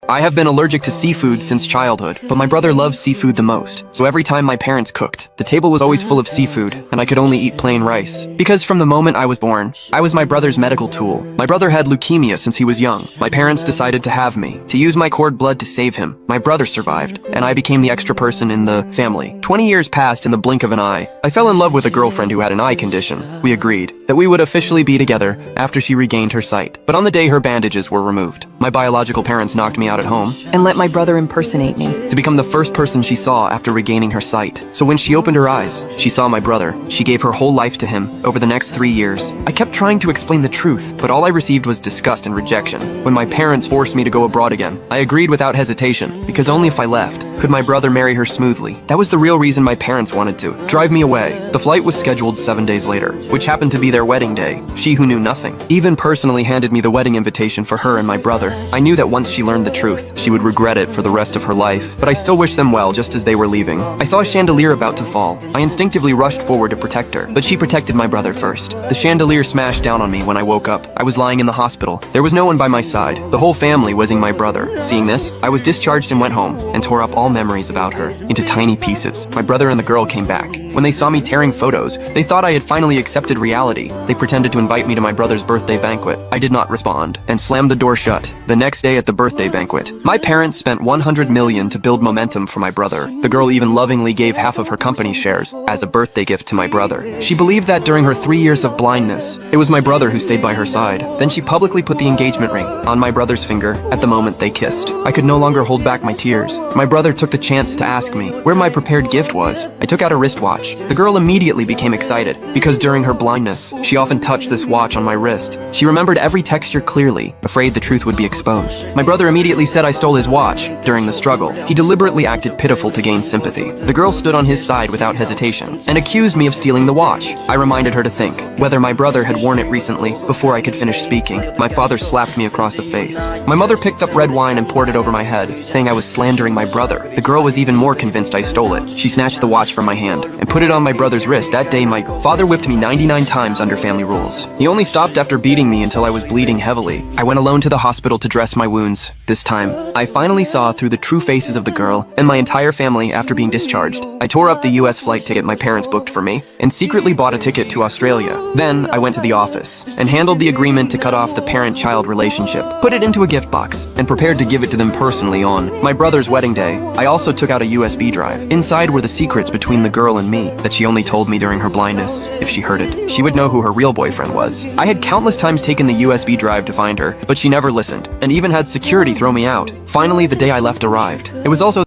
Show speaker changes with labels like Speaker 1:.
Speaker 1: I have been allergic to seafood since childhood, but my brother loves seafood the most. So every time my parents cooked, the table was always full of seafood, and I could only eat plain rice. Because from the moment I was born, I was my brother's medical tool. My brother had leukemia since he was young. My parents decided to have me, to use my cord blood to save him. My brother survived, and I became the extra person in the family. 20 years passed in the blink of an eye. I fell in love with a girlfriend who had an eye condition. We agreed that we would officially be together after she regained her sight. But on the day her bandages were removed, my biological parents knocked me out at home
Speaker 2: and let my brother impersonate me
Speaker 1: to become the first person she saw after regaining her sight. So when she opened her eyes, she saw my brother. She gave her whole life to him over the next 3 years. I kept trying to explain the truth, but all I received was disgust and rejection. When my parents forced me to go abroad again, I agreed without hesitation, because only if I left could my brother marry her smoothly. That was the real reason my parents wanted to drive me away. The flight was scheduled 7 days later, which happened to be their wedding day. She, who knew nothing, even personally handed me the wedding invitation for her and my brother. I knew that once she learned the truth, she would regret it for the rest of her life, but I still wished them well just as they were leaving. I saw a chandelier about to fall. I instinctively rushed forward to protect her, but she protected my brother first. The chandelier smashed down on me when I woke up. I was lying in the hospital. There was no one by my side, the whole family whizzing my brother. Seeing this, I was discharged and went home, and tore up all memories about her into tiny pieces. My brother and the girl came back. When they saw me tearing photos, they thought I had finally accepted reality. They pretended to invite me to my brother's birthday banquet. I did not respond, and slammed the door shut. The next day at the birthday banquet, my parents spent $100 million to build momentum for my brother. The girl even lovingly gave half of her company shares as a birthday gift to my brother. She believed that during her 3 years of blindness, it was my brother who stayed by her side. Then she publicly put the engagement ring on my brother's finger at the moment they kissed. I could no longer hold back my tears. My brother took the chance to ask me where my prepared gift was. I took out a wristwatch. The girl immediately became excited because during her blindness, she often touched this watch on my wrist. She remembered every texture clearly, afraid the truth would be exposed. My brother immediately said I stole his watch during the struggle. He deliberately acted pitiful to gain sympathy. The girl stood on his side without hesitation and accused me of stealing the watch. I reminded her to think whether my brother had worn it recently before I could finish speaking. My father slapped me across the face. My mother picked up red wine and poured it over my head, saying I was slandering my brother. The girl was even more convinced I stole it. She snatched the watch from my hand and put it on my brother's wrist. That day, my father whipped me 99 times under family rules. He only stopped after beating me until I was bleeding heavily. I went alone to the hospital to dress my wounds. This time, I finally saw through the true faces of the girl and my entire family after being discharged. I tore up the US flight ticket my parents booked for me and secretly bought a ticket to Australia. Then, I went to the office and handled the agreement to cut off the parent-child relationship, put it into a gift box, and prepared to give it to them personally on my brother's wedding day. I also took out a USB drive. Inside were the secrets between the girl and me that she only told me during her blindness. If she heard it, she would know who her real boyfriend was. I had countless times taken the USB drive to find her, but she never listened, and even had security throw me out. Finally, the day I left arrived. It was also